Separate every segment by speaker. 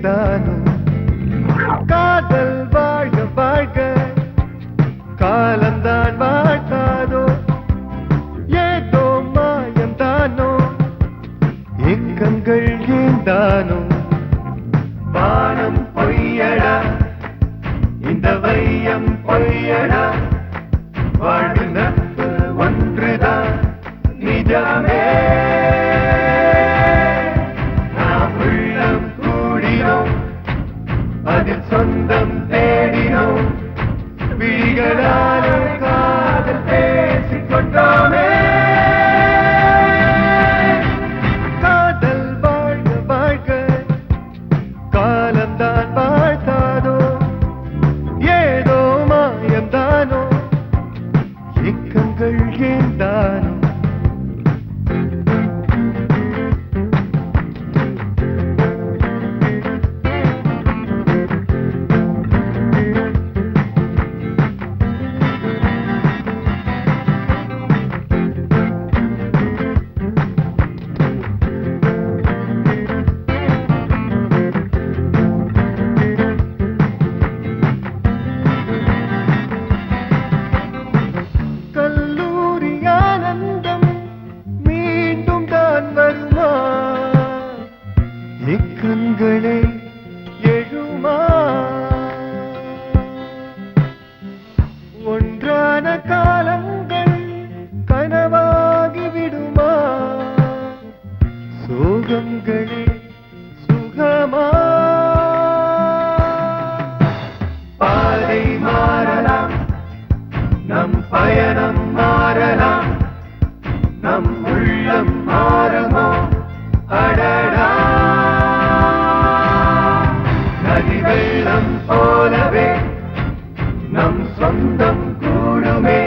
Speaker 1: ஏந்தானோ காதல் வாழ்க வாழ்க காலம்தான் வாழ்த்தாதோ ஏதோ மாயம்தானோ ஏக்கங்கள் ஏந்தானோ வானம் பொய்யடா இந்த வையம் பொய்யடா வாழ்வு நட்பு ஒன்றுதான் நிஜமே நாம் உள்ளம் கூடினோம் அதில் சொந்தம் தேடினோம் விழிகளாலே காதல் பேசிக் கொண்டோமே காதல் வாழ்க வாழ்க காலம்தான் வாழ்த்தாதோ ஏதோ மாயம்தானோ ஏக்கங்கள் ஏந்தானோ கண்களே எழுமா ஒன்றான காலங்கள் கனவாகி விடுமா சோகங்களே சுகமா பாதை மாறலாம் நம் பயணம் மாறலாம் நம் உள்ளம் மாறுமோ அடடா வெள்ளம் போலவே நம் சொந்தம் கூடுமே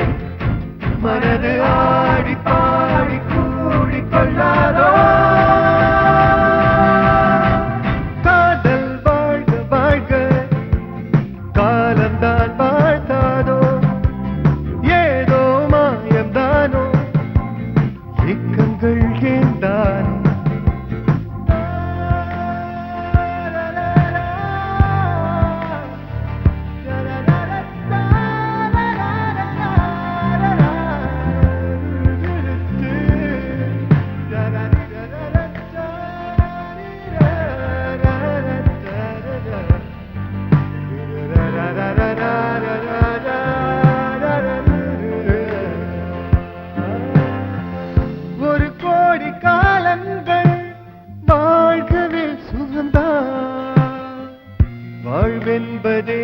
Speaker 1: மனது ஆடி பாடி கூடிக்கொள்ளாதோ காதல் வாழ்க வாழ்க காலம்தான் வாழ்த்தாதோ ஏதோ மாயம்தானோ ஏக்கங்கள் ஏந்தானோ ஒரு கோடி காலங்கள் வாழ்கவில் சுகந்தான் வாழ்வென்பதே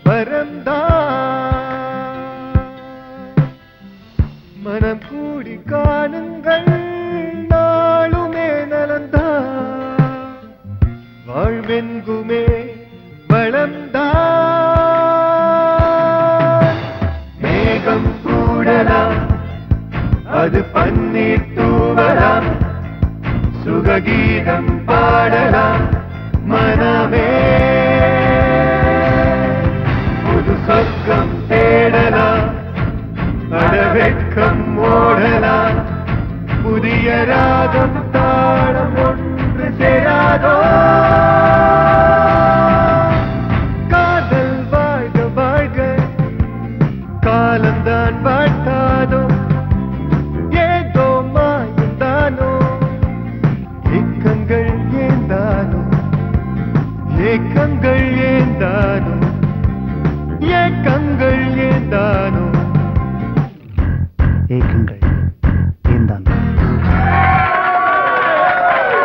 Speaker 1: வரந்தான் மனம் கூடி காணுங்கள் நாளுமே நலந்தான் வாழ்வென்குமே வளம்தான் மேகம் கூடலாம் அது பன்னீர் தூவலாம் சுககீதம் பாடலாம் மனமே புது சொர்க்கம் தேடலாம் அடவெட்கம் ஓடலாம் புதிய ராகம் தாளம் ஒன்று சேராதோ காதல் வாழ்க வாழ்க காலம்தான் வாழ்த்தாதோ ஏதோ மாயம்தானோ ஏக்கங்கள் ஏந்தானோ ஏக்கங்கள் ஏந்தானோ ஏக்கங்கள் ஏந்தானோ ஏக்கங்கள்